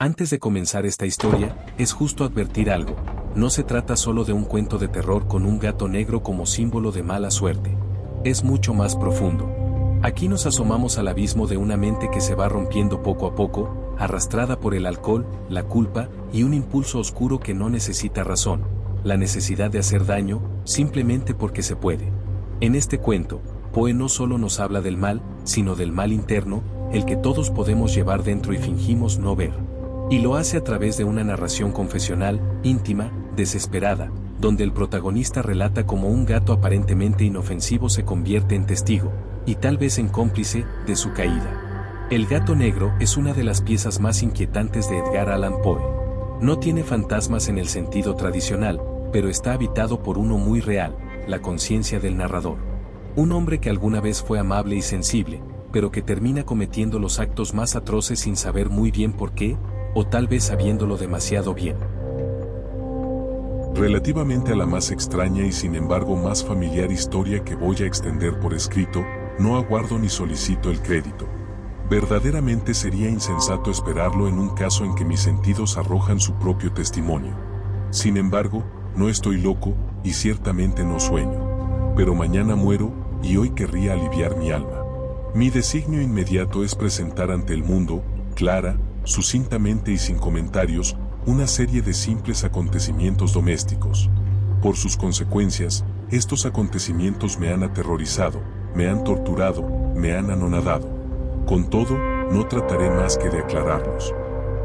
Antes de comenzar esta historia, es justo advertir algo. No se trata solo de un cuento de terror con un gato negro como símbolo de mala suerte. Es mucho más profundo. Aquí nos asomamos al abismo de una mente que se va rompiendo poco a poco, arrastrada por el alcohol, la culpa y un impulso oscuro que no necesita razón, la necesidad de hacer daño, simplemente porque se puede. En este cuento, Poe no solo nos habla del mal, sino del mal interno, el que todos podemos llevar dentro y fingimos no ver. Y lo hace a través de una narración confesional, íntima, desesperada, donde el protagonista relata cómo un gato aparentemente inofensivo se convierte en testigo, y tal vez en cómplice, de su caída. El gato negro es una de las piezas más inquietantes de Edgar Allan Poe. No tiene fantasmas en el sentido tradicional, pero está habitado por uno muy real, la conciencia del narrador. Un hombre que alguna vez fue amable y sensible, pero que termina cometiendo los actos más atroces sin saber muy bien por qué, o tal vez sabiéndolo demasiado bien. Relativamente a la más extraña y sin embargo más familiar historia que voy a extender por escrito, no aguardo ni solicito el crédito. Verdaderamente sería insensato esperarlo en un caso en que mis sentidos arrojan su propio testimonio. Sin embargo, no estoy loco, y ciertamente no sueño. Pero mañana muero, y hoy querría aliviar mi alma. Mi designio inmediato es presentar ante el mundo, clara, sucintamente y sin comentarios, una serie de simples acontecimientos domésticos. Por sus consecuencias, estos acontecimientos me han aterrorizado, me han torturado, me han anonadado. Con todo, no trataré más que de aclararlos.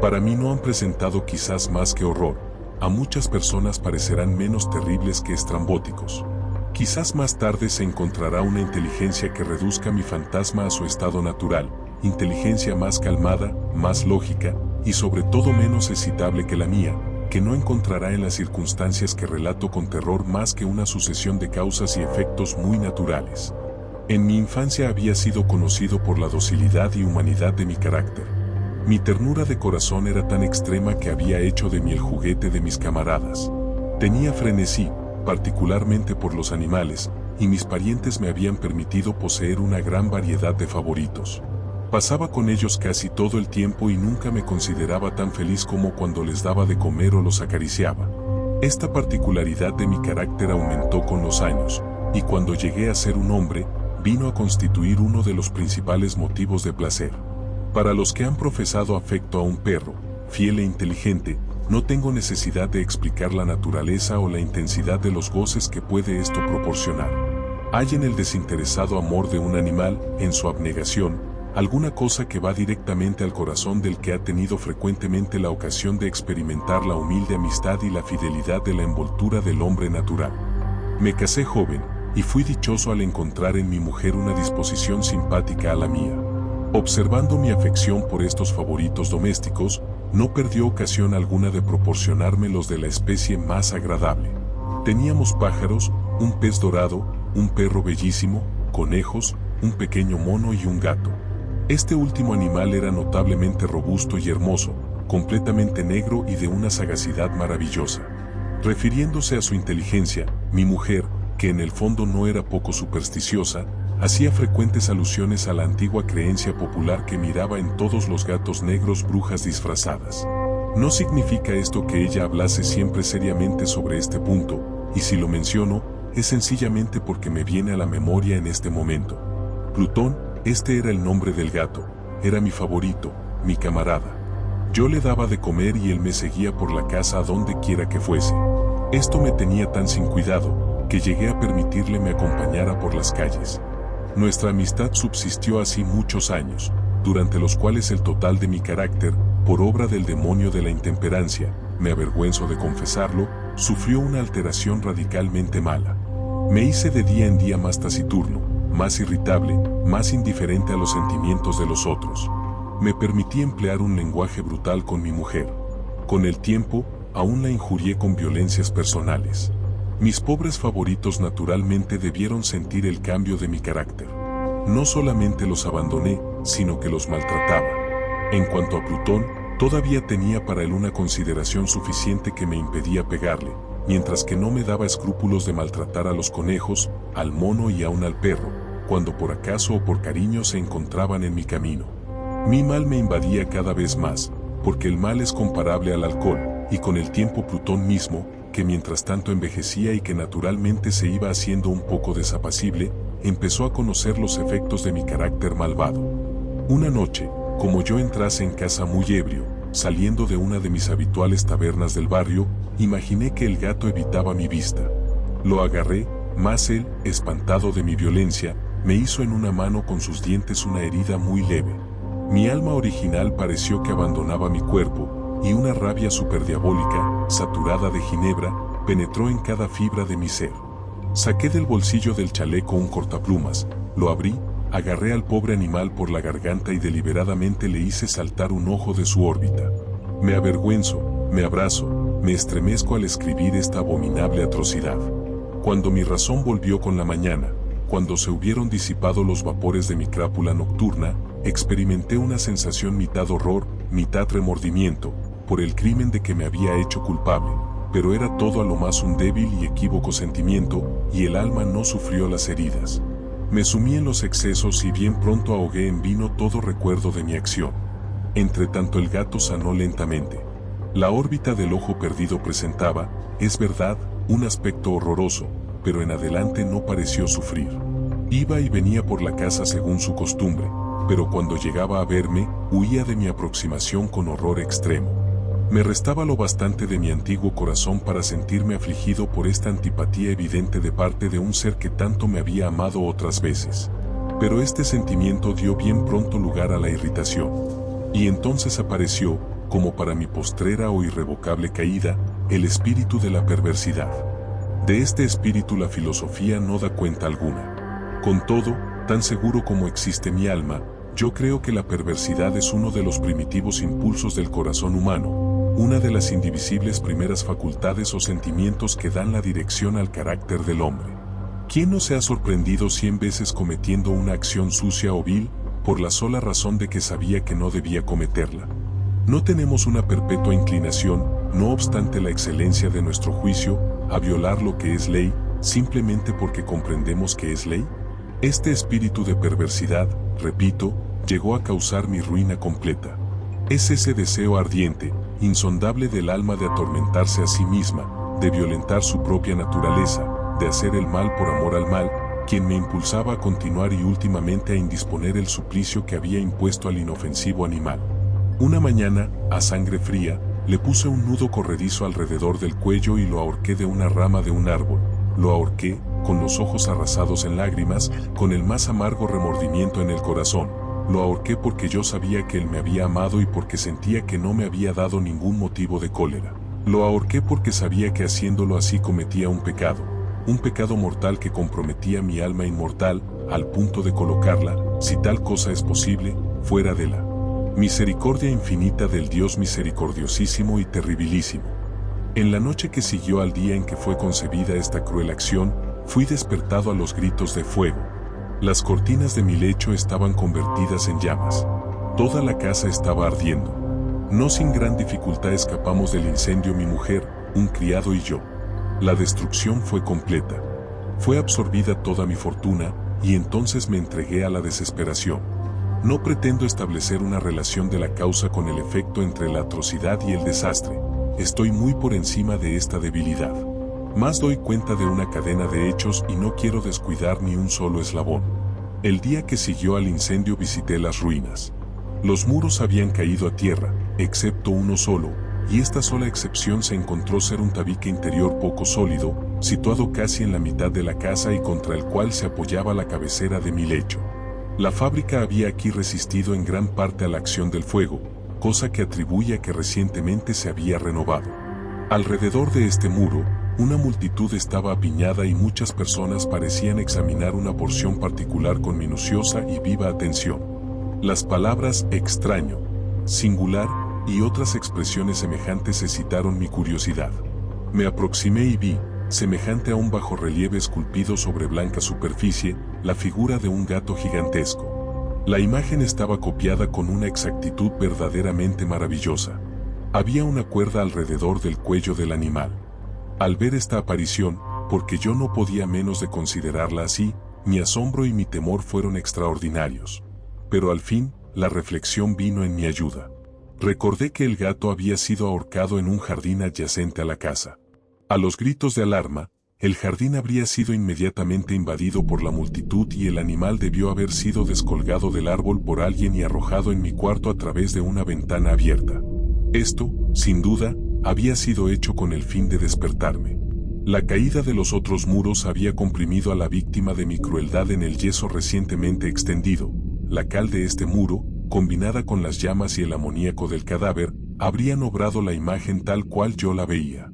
Para mí no han presentado quizás más que horror, a muchas personas parecerán menos terribles que estrambóticos. Quizás más tarde se encontrará una inteligencia que reduzca mi fantasma a su estado natural, inteligencia más calmada, más lógica, y sobre todo menos excitable que la mía, que no encontrará en las circunstancias que relato con terror más que una sucesión de causas y efectos muy naturales. En mi infancia había sido conocido por la docilidad y humanidad de mi carácter. Mi ternura de corazón era tan extrema que había hecho de mí el juguete de mis camaradas. Tenía frenesí, particularmente por los animales, y mis parientes me habían permitido poseer una gran variedad de favoritos. Pasaba con ellos casi todo el tiempo y nunca me consideraba tan feliz como cuando les daba de comer o los acariciaba. Esta particularidad de mi carácter aumentó con los años, y cuando llegué a ser un hombre, vino a constituir uno de los principales motivos de placer. Para los que han profesado afecto a un perro, fiel e inteligente, no tengo necesidad de explicar la naturaleza o la intensidad de los goces que puede esto proporcionar. Hay en el desinteresado amor de un animal, en su abnegación, alguna cosa que va directamente al corazón del que ha tenido frecuentemente la ocasión de experimentar la humilde amistad y la fidelidad de la envoltura del hombre natural. Me casé joven, y fui dichoso al encontrar en mi mujer una disposición simpática a la mía. Observando mi afección por estos favoritos domésticos, no perdió ocasión alguna de proporcionarme los de la especie más agradable. Teníamos pájaros, un pez dorado, un perro bellísimo, conejos, un pequeño mono y un gato. Este último animal era notablemente robusto y hermoso, completamente negro y de una sagacidad maravillosa. Refiriéndose a su inteligencia, mi mujer, que en el fondo no era poco supersticiosa, hacía frecuentes alusiones a la antigua creencia popular que miraba en todos los gatos negros brujas disfrazadas. No significa esto que ella hablase siempre seriamente sobre este punto, y si lo menciono, es sencillamente porque me viene a la memoria en este momento. Plutón, este era el nombre del gato, era mi favorito, mi camarada. Yo le daba de comer y él me seguía por la casa a donde quiera que fuese. Esto me tenía tan sin cuidado, que llegué a permitirle me acompañara por las calles. Nuestra amistad subsistió así muchos años, durante los cuales el total de mi carácter, por obra del demonio de la intemperancia, me avergüenzo de confesarlo, sufrió una alteración radicalmente mala. Me hice de día en día más taciturno, más irritable, más indiferente a los sentimientos de los otros. Me permití emplear un lenguaje brutal con mi mujer. Con el tiempo, aún la injurié con violencias personales. Mis pobres favoritos naturalmente debieron sentir el cambio de mi carácter. No solamente los abandoné, sino que los maltrataba. En cuanto a Plutón, todavía tenía para él una consideración suficiente que me impedía pegarle, mientras que no me daba escrúpulos de maltratar a los conejos, al mono y aun al perro, cuando por acaso o por cariño se encontraban en mi camino. Mi mal me invadía cada vez más, porque el mal es comparable al alcohol, y con el tiempo Plutón mismo, que mientras tanto envejecía y que naturalmente se iba haciendo un poco desapacible, empezó a conocer los efectos de mi carácter malvado. Una noche, como yo entrase en casa muy ebrio, saliendo de una de mis habituales tabernas del barrio, imaginé que el gato evitaba mi vista. Lo agarré, mas él, espantado de mi violencia, me hizo en una mano con sus dientes una herida muy leve. Mi alma original pareció que abandonaba mi cuerpo, y una rabia superdiabólica, saturada de ginebra, penetró en cada fibra de mi ser. Saqué del bolsillo del chaleco un cortaplumas, lo abrí, agarré al pobre animal por la garganta y deliberadamente le hice saltar un ojo de su órbita. Me avergüenzo, me abrazo, me estremezco al escribir esta abominable atrocidad. Cuando mi razón volvió con la mañana, cuando se hubieron disipado los vapores de mi crápula nocturna, experimenté una sensación mitad horror, mitad remordimiento, por el crimen de que me había hecho culpable, pero era todo a lo más un débil y equívoco sentimiento, y el alma no sufrió las heridas. Me sumí en los excesos y bien pronto ahogué en vino todo recuerdo de mi acción. Entre tanto el gato sanó lentamente. La órbita del ojo perdido presentaba, es verdad, un aspecto horroroso, pero en adelante no pareció sufrir. Iba y venía por la casa según su costumbre, pero cuando llegaba a verme, huía de mi aproximación con horror extremo. Me restaba lo bastante de mi antiguo corazón para sentirme afligido por esta antipatía evidente de parte de un ser que tanto me había amado otras veces. Pero este sentimiento dio bien pronto lugar a la irritación. Y entonces apareció, como para mi postrera o irrevocable caída, el espíritu de la perversidad. De este espíritu la filosofía no da cuenta alguna. Con todo, tan seguro como existe mi alma, yo creo que la perversidad es uno de los primitivos impulsos del corazón humano, una de las indivisibles primeras facultades o sentimientos que dan la dirección al carácter del hombre. ¿Quién no se ha sorprendido 100 veces cometiendo una acción sucia o vil, por la sola razón de que sabía que no debía cometerla? No tenemos una perpetua inclinación, no obstante la excelencia de nuestro juicio, a violar lo que es ley, simplemente porque comprendemos que es ley. Este espíritu de perversidad, repito, llegó a causar mi ruina completa. Es ese deseo ardiente, insondable del alma de atormentarse a sí misma, de violentar su propia naturaleza, de hacer el mal por amor al mal, quien me impulsaba a continuar y últimamente a indisponer el suplicio que había impuesto al inofensivo animal. Una mañana, a sangre fría, le puse un nudo corredizo alrededor del cuello y lo ahorqué de una rama de un árbol. Lo ahorqué, con los ojos arrasados en lágrimas, con el más amargo remordimiento en el corazón. Lo ahorqué porque yo sabía que él me había amado y porque sentía que no me había dado ningún motivo de cólera. Lo ahorqué porque sabía que haciéndolo así cometía un pecado mortal que comprometía mi alma inmortal, al punto de colocarla, si tal cosa es posible, fuera de la misericordia infinita del Dios misericordiosísimo y terribilísimo. En la noche que siguió al día en que fue concebida esta cruel acción, fui despertado a los gritos de fuego. Las cortinas de mi lecho estaban convertidas en llamas. Toda la casa estaba ardiendo. No sin gran dificultad escapamos del incendio mi mujer, un criado y yo. La destrucción fue completa. Fue absorbida toda mi fortuna, y entonces me entregué a la desesperación. No pretendo establecer una relación de la causa con el efecto entre la atrocidad y el desastre. Estoy muy por encima de esta debilidad. Más doy cuenta de una cadena de hechos y no quiero descuidar ni un solo eslabón. El día que siguió al incendio visité las ruinas. Los muros habían caído a tierra, excepto uno solo, y esta sola excepción se encontró ser un tabique interior poco sólido, situado casi en la mitad de la casa y contra el cual se apoyaba la cabecera de mi lecho. La fábrica había aquí resistido en gran parte a la acción del fuego, cosa que atribuye a que recientemente se había renovado. Alrededor de este muro, una multitud estaba apiñada y muchas personas parecían examinar una porción particular con minuciosa y viva atención. Las palabras extraño, singular y otras expresiones semejantes excitaron mi curiosidad. Me aproximé y vi, semejante a un bajorrelieve esculpido sobre blanca superficie, la figura de un gato gigantesco. La imagen estaba copiada con una exactitud verdaderamente maravillosa. Había una cuerda alrededor del cuello del animal. Al ver esta aparición, porque yo no podía menos de considerarla así, mi asombro y mi temor fueron extraordinarios. Pero al fin, la reflexión vino en mi ayuda. Recordé que el gato había sido ahorcado en un jardín adyacente a la casa. A los gritos de alarma, el jardín habría sido inmediatamente invadido por la multitud y el animal debió haber sido descolgado del árbol por alguien y arrojado en mi cuarto a través de una ventana abierta. Esto, sin duda, había sido hecho con el fin de despertarme. La caída de los otros muros había comprimido a la víctima de mi crueldad en el yeso recientemente extendido. La cal de este muro, combinada con las llamas y el amoníaco del cadáver, habrían obrado la imagen tal cual yo la veía.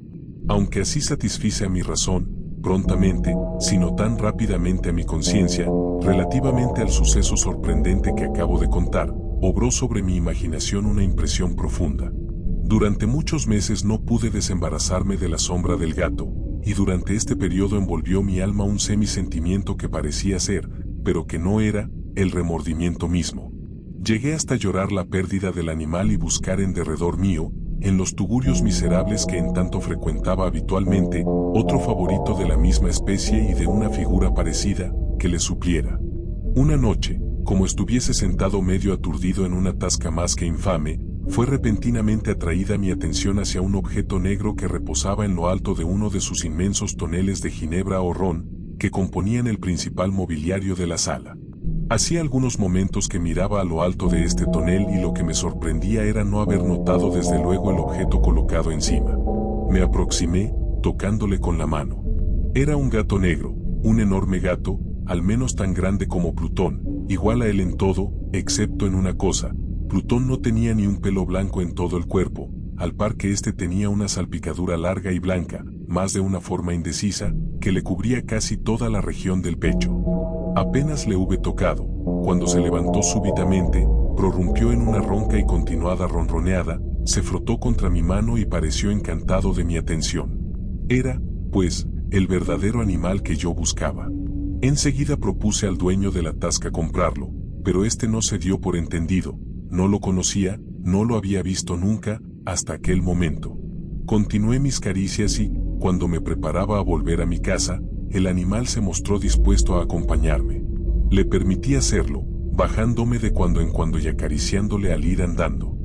Aunque así satisfice a mi razón, prontamente, sino tan rápidamente a mi conciencia, relativamente al suceso sorprendente que acabo de contar, obró sobre mi imaginación una impresión profunda. Durante muchos meses no pude desembarazarme de la sombra del gato, y durante este periodo envolvió mi alma un semisentimiento que parecía ser, pero que no era, el remordimiento mismo. Llegué hasta llorar la pérdida del animal y buscar en derredor mío, en los tugurios miserables que en tanto frecuentaba habitualmente, otro favorito de la misma especie y de una figura parecida, que le supliera. Una noche, como estuviese sentado medio aturdido en una tasca más que infame, fue repentinamente atraída mi atención hacia un objeto negro que reposaba en lo alto de uno de sus inmensos toneles de ginebra o ron, que componían el principal mobiliario de la sala. Hacía algunos momentos que miraba a lo alto de este tonel y lo que me sorprendía era no haber notado desde luego el objeto colocado encima. Me aproximé, tocándole con la mano. Era un gato negro, un enorme gato, al menos tan grande como Plutón, igual a él en todo, excepto en una cosa. Plutón no tenía ni un pelo blanco en todo el cuerpo, al par que éste tenía una salpicadura larga y blanca, más de una forma indecisa, que le cubría casi toda la región del pecho. Apenas le hube tocado, cuando se levantó súbitamente, prorrumpió en una ronca y continuada ronroneada, se frotó contra mi mano y pareció encantado de mi atención. Era, pues, el verdadero animal que yo buscaba. Enseguida propuse al dueño de la tasca comprarlo, pero este no se dio por entendido. No lo conocía, no lo había visto nunca, hasta aquel momento. Continué mis caricias y, cuando me preparaba a volver a mi casa, el animal se mostró dispuesto a acompañarme. Le permití hacerlo, bajándome de cuando en cuando y acariciándole al ir andando.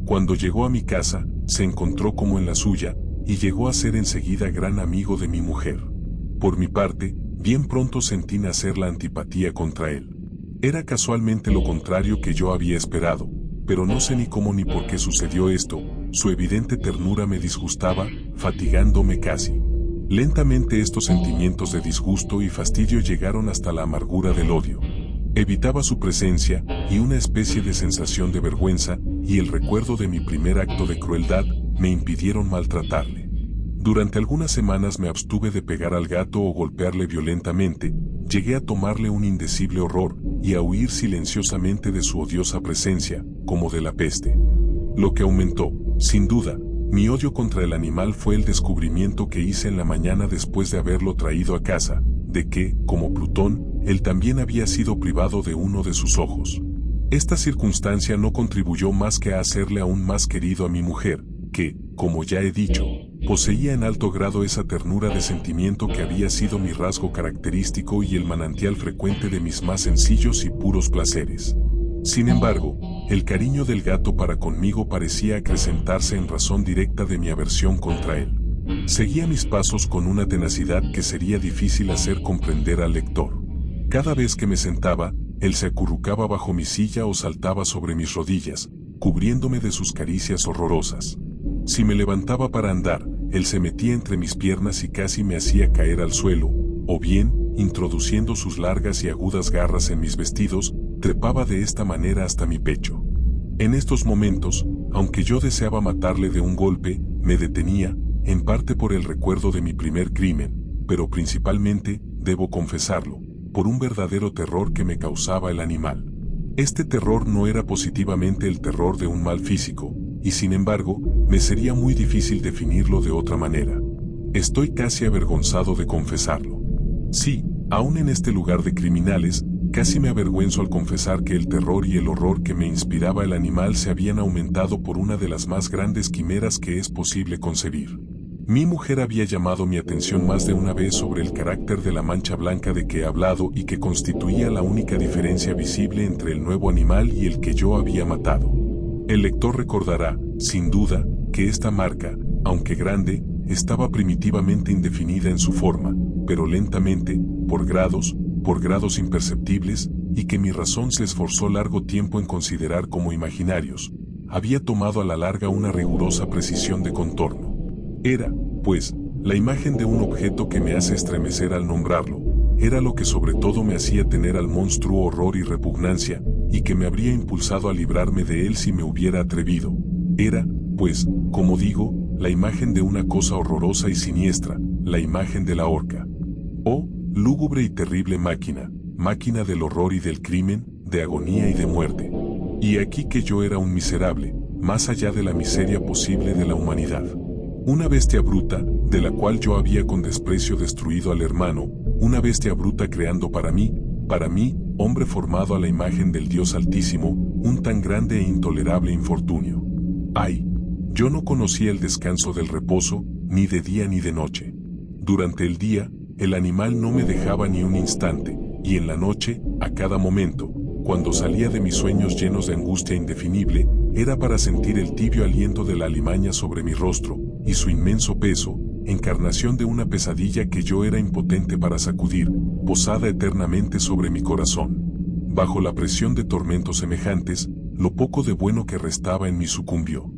Cuando llegó a mi casa, se encontró como en la suya, y llegó a ser enseguida gran amigo de mi mujer. Por mi parte, bien pronto sentí nacer la antipatía contra él. Era casualmente lo contrario que yo había esperado, pero no sé ni cómo ni por qué sucedió esto. Su evidente ternura me disgustaba, fatigándome casi. Lentamente estos sentimientos de disgusto y fastidio llegaron hasta la amargura del odio. Evitaba su presencia, y una especie de sensación de vergüenza, y el recuerdo de mi primer acto de crueldad, me impidieron maltratarle. Durante algunas semanas me abstuve de pegar al gato o golpearle violentamente, llegué a tomarle un indecible horror, y a huir silenciosamente de su odiosa presencia, como de la peste. Lo que aumentó, sin duda, mi odio contra el animal fue el descubrimiento que hice en la mañana después de haberlo traído a casa, de que, como Plutón, él también había sido privado de uno de sus ojos. Esta circunstancia no contribuyó más que a hacerle aún más querido a mi mujer, que, como ya he dicho, poseía en alto grado esa ternura de sentimiento que había sido mi rasgo característico y el manantial frecuente de mis más sencillos y puros placeres. Sin embargo, el cariño del gato para conmigo parecía acrecentarse en razón directa de mi aversión contra él. Seguía mis pasos con una tenacidad que sería difícil hacer comprender al lector. Cada vez que me sentaba, él se acurrucaba bajo mi silla o saltaba sobre mis rodillas, cubriéndome de sus caricias horrorosas. Si me levantaba para andar, él se metía entre mis piernas y casi me hacía caer al suelo, o bien, introduciendo sus largas y agudas garras en mis vestidos, trepaba de esta manera hasta mi pecho. En estos momentos, aunque yo deseaba matarle de un golpe, me detenía, en parte por el recuerdo de mi primer crimen, pero principalmente, debo confesarlo, por un verdadero terror que me causaba el animal. Este terror no era positivamente el terror de un mal físico, y sin embargo, me sería muy difícil definirlo de otra manera. Estoy casi avergonzado de confesarlo. Sí, aún en este lugar de criminales, casi me avergüenzo al confesar que el terror y el horror que me inspiraba el animal se habían aumentado por una de las más grandes quimeras que es posible concebir. Mi mujer había llamado mi atención más de una vez sobre el carácter de la mancha blanca de que he hablado y que constituía la única diferencia visible entre el nuevo animal y el que yo había matado. El lector recordará, sin duda, que esta marca, aunque grande, estaba primitivamente indefinida en su forma, pero lentamente, por grados imperceptibles, y que mi razón se esforzó largo tiempo en considerar como imaginarios, había tomado a la larga una rigurosa precisión de contorno. Era, pues, la imagen de un objeto que me hace estremecer al nombrarlo, era lo que sobre todo me hacía tener al monstruo horror y repugnancia, y que me habría impulsado a librarme de él si me hubiera atrevido. Era, pues, como digo, la imagen de una cosa horrorosa y siniestra, la imagen de la horca. Oh, lúgubre y terrible máquina, máquina del horror y del crimen, de agonía y de muerte. Y aquí que yo era un miserable, más allá de la miseria posible de la humanidad. Una bestia bruta, de la cual yo había con desprecio destruido al hermano, una bestia bruta creando para mí, hombre formado a la imagen del Dios Altísimo, un tan grande e intolerable infortunio. ¡Ay! Yo no conocía el descanso del reposo, ni de día ni de noche. Durante el día, el animal no me dejaba ni un instante, y en la noche, a cada momento, cuando salía de mis sueños llenos de angustia indefinible, era para sentir el tibio aliento de la alimaña sobre mi rostro, y su inmenso peso, encarnación de una pesadilla que yo era impotente para sacudir, posada eternamente sobre mi corazón. Bajo la presión de tormentos semejantes, lo poco de bueno que restaba en mí sucumbió.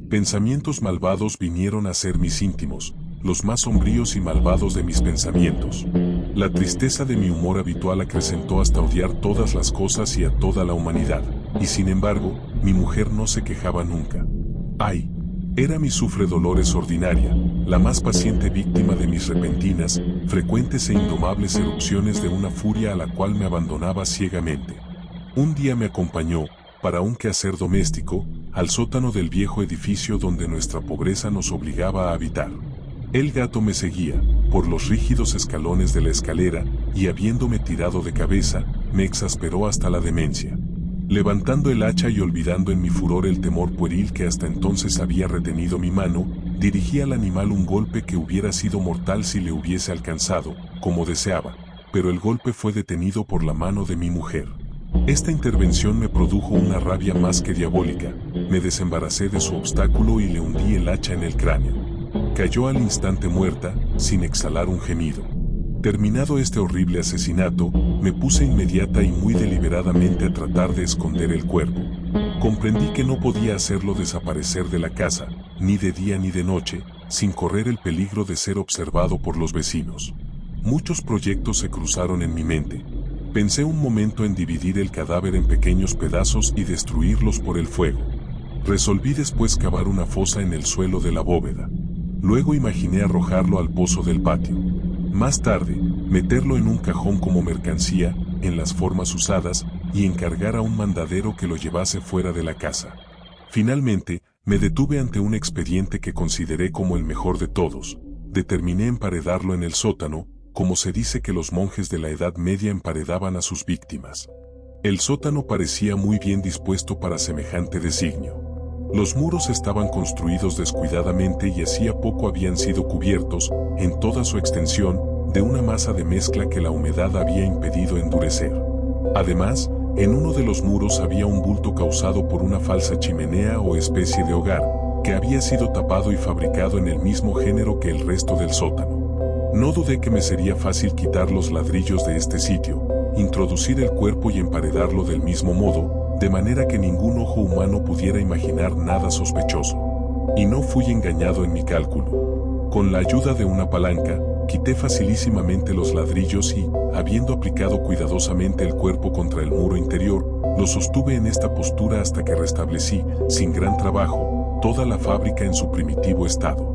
Pensamientos malvados vinieron a ser mis íntimos, los más sombríos y malvados de mis pensamientos. La tristeza de mi humor habitual acrecentó hasta odiar todas las cosas y a toda la humanidad, y sin embargo, mi mujer no se quejaba nunca. ¡Ay! Era mi sufre-dolores ordinaria, la más paciente víctima de mis repentinas, frecuentes e indomables erupciones de una furia a la cual me abandonaba ciegamente. Un día me acompañó, para un quehacer doméstico, al sótano del viejo edificio donde nuestra pobreza nos obligaba a habitar. El gato me seguía, por los rígidos escalones de la escalera, y habiéndome tirado de cabeza, me exasperó hasta la demencia. Levantando el hacha y olvidando en mi furor el temor pueril que hasta entonces había retenido mi mano, dirigí al animal un golpe que hubiera sido mortal si le hubiese alcanzado, como deseaba, pero el golpe fue detenido por la mano de mi mujer. Esta intervención me produjo una rabia más que diabólica, me desembaracé de su obstáculo y le hundí el hacha en el cráneo. Cayó al instante muerta, sin exhalar un gemido. Terminado este horrible asesinato, me puse inmediata y muy deliberadamente a tratar de esconder el cuerpo. Comprendí que no podía hacerlo desaparecer de la casa, ni de día ni de noche, sin correr el peligro de ser observado por los vecinos. Muchos proyectos se cruzaron en mi mente. Pensé un momento en dividir el cadáver en pequeños pedazos y destruirlos por el fuego. Resolví después cavar una fosa en el suelo de la bóveda. Luego imaginé arrojarlo al pozo del patio. Más tarde, meterlo en un cajón como mercancía, en las formas usadas, y encargar a un mandadero que lo llevase fuera de la casa. Finalmente, me detuve ante un expediente que consideré como el mejor de todos. Determiné emparedarlo en el sótano, como se dice que los monjes de la Edad Media emparedaban a sus víctimas. El sótano parecía muy bien dispuesto para semejante designio. Los muros estaban construidos descuidadamente y hacía poco habían sido cubiertos, en toda su extensión, de una masa de mezcla que la humedad había impedido endurecer. Además, en uno de los muros había un bulto causado por una falsa chimenea o especie de hogar, que había sido tapado y fabricado en el mismo género que el resto del sótano. No dudé que me sería fácil quitar los ladrillos de este sitio, introducir el cuerpo y emparedarlo del mismo modo, de manera que ningún ojo humano pudiera imaginar nada sospechoso. Y no fui engañado en mi cálculo. Con la ayuda de una palanca, quité facilísimamente los ladrillos y, habiendo aplicado cuidadosamente el cuerpo contra el muro interior, lo sostuve en esta postura hasta que restablecí, sin gran trabajo, toda la fábrica en su primitivo estado.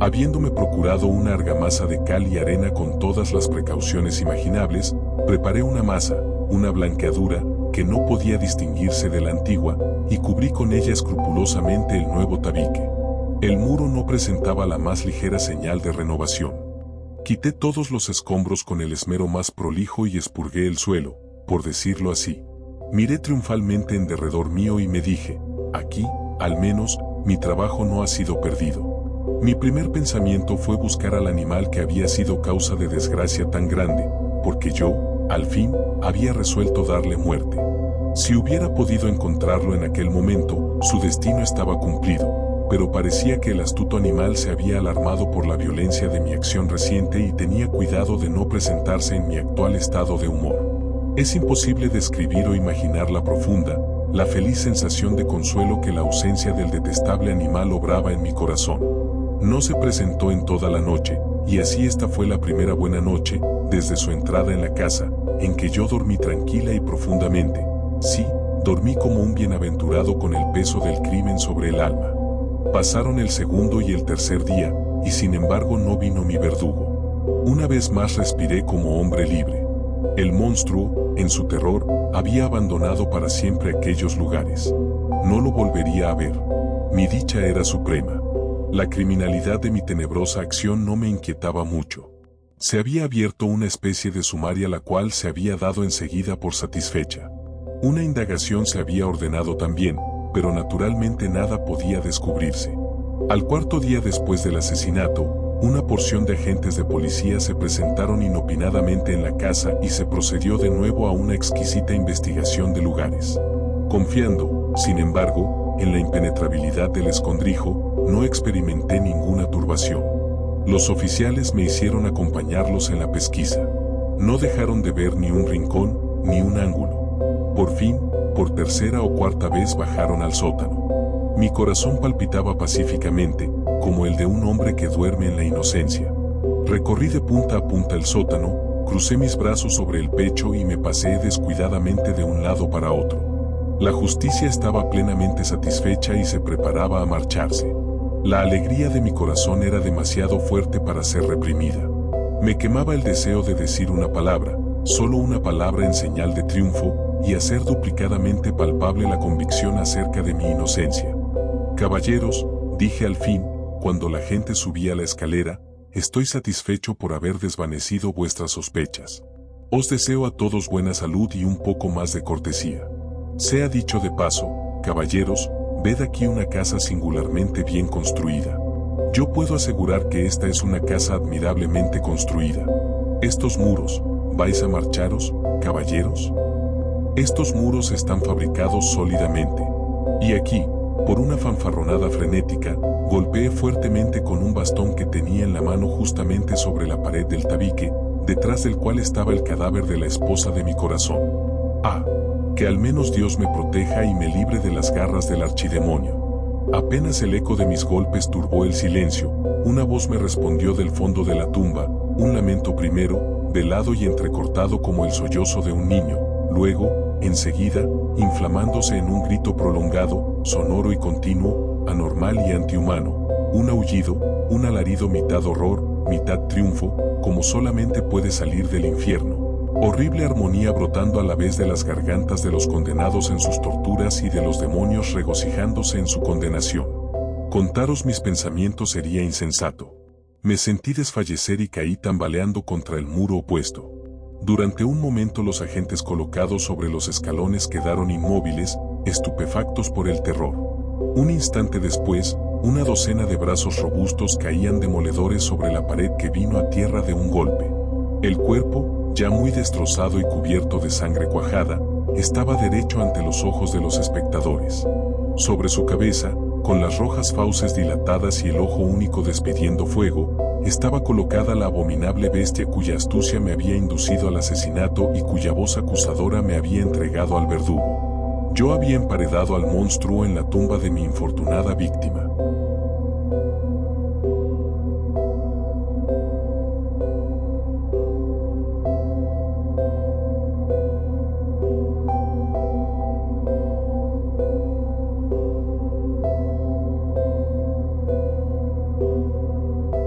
Habiéndome procurado una argamasa de cal y arena con todas las precauciones imaginables, preparé una masa, una blanqueadura, que no podía distinguirse de la antigua, y cubrí con ella escrupulosamente el nuevo tabique. El muro no presentaba la más ligera señal de renovación. Quité todos los escombros con el esmero más prolijo y expurgué el suelo, por decirlo así. Miré triunfalmente en derredor mío y me dije, aquí, al menos, mi trabajo no ha sido perdido. Mi primer pensamiento fue buscar al animal que había sido causa de desgracia tan grande, porque yo, al fin, había resuelto darle muerte. Si hubiera podido encontrarlo en aquel momento, su destino estaba cumplido, pero parecía que el astuto animal se había alarmado por la violencia de mi acción reciente y tenía cuidado de no presentarse en mi actual estado de humor. Es imposible describir o imaginar la profunda, la feliz sensación de consuelo que la ausencia del detestable animal obraba en mi corazón. No se presentó en toda la noche, y así esta fue la primera buena noche, desde su entrada en la casa, en que yo dormí tranquila y profundamente. Sí, dormí como un bienaventurado con el peso del crimen sobre el alma. Pasaron el segundo y el tercer día, y sin embargo no vino mi verdugo. Una vez más respiré como hombre libre. El monstruo, en su terror, había abandonado para siempre aquellos lugares. No lo volvería a ver. Mi dicha era suprema. La criminalidad de mi tenebrosa acción no me inquietaba mucho. Se había abierto una especie de sumaria la cual se había dado enseguida por satisfecha. Una indagación se había ordenado también, pero naturalmente nada podía descubrirse. Al cuarto día después del asesinato, una porción de agentes de policía se presentaron inopinadamente en la casa y se procedió de nuevo a una exquisita investigación de lugares. Confiando, sin embargo, en la impenetrabilidad del escondrijo, no experimenté ninguna turbación. Los oficiales me hicieron acompañarlos en la pesquisa. No dejaron de ver ni un rincón, ni un ángulo. Por fin, por tercera o cuarta vez bajaron al sótano. Mi corazón palpitaba pacíficamente, como el de un hombre que duerme en la inocencia. Recorrí de punta a punta el sótano, crucé mis brazos sobre el pecho y me pasé descuidadamente de un lado para otro. La justicia estaba plenamente satisfecha y se preparaba a marcharse. La alegría de mi corazón era demasiado fuerte para ser reprimida. Me quemaba el deseo de decir una palabra, solo una palabra en señal de triunfo, y hacer duplicadamente palpable la convicción acerca de mi inocencia. Caballeros, dije al fin, cuando la gente subía la escalera, estoy satisfecho por haber desvanecido vuestras sospechas. Os deseo a todos buena salud y un poco más de cortesía. Sea dicho de paso, caballeros, ved aquí una casa singularmente bien construida. Yo puedo asegurar que esta es una casa admirablemente construida. Estos muros, ¿vais a marcharos, caballeros? Estos muros están fabricados sólidamente. Y aquí, por una fanfarronada frenética, golpeé fuertemente con un bastón que tenía en la mano justamente sobre la pared del tabique, detrás del cual estaba el cadáver de la esposa de mi corazón. Ah, que al menos Dios me proteja y me libre de las garras del archidemonio. Apenas el eco de mis golpes turbó el silencio, una voz me respondió del fondo de la tumba, un lamento primero, velado y entrecortado como el sollozo de un niño, luego, enseguida, inflamándose en un grito prolongado, sonoro y continuo, anormal y antihumano, un aullido, un alarido mitad horror, mitad triunfo, como solamente puede salir del infierno. Horrible armonía brotando a la vez de las gargantas de los condenados en sus torturas y de los demonios regocijándose en su condenación. Contaros mis pensamientos sería insensato. Me sentí desfallecer y caí tambaleando contra el muro opuesto. Durante un momento los agentes colocados sobre los escalones quedaron inmóviles, estupefactos por el terror. Un instante después, una docena de brazos robustos caían demoledores sobre la pared que vino a tierra de un golpe. El cuerpo, ya muy destrozado y cubierto de sangre cuajada, estaba derecho ante los ojos de los espectadores. Sobre su cabeza, con las rojas fauces dilatadas y el ojo único despidiendo fuego, estaba colocada la abominable bestia cuya astucia me había inducido al asesinato y cuya voz acusadora me había entregado al verdugo. Yo había emparedado al monstruo en la tumba de mi infortunada víctima.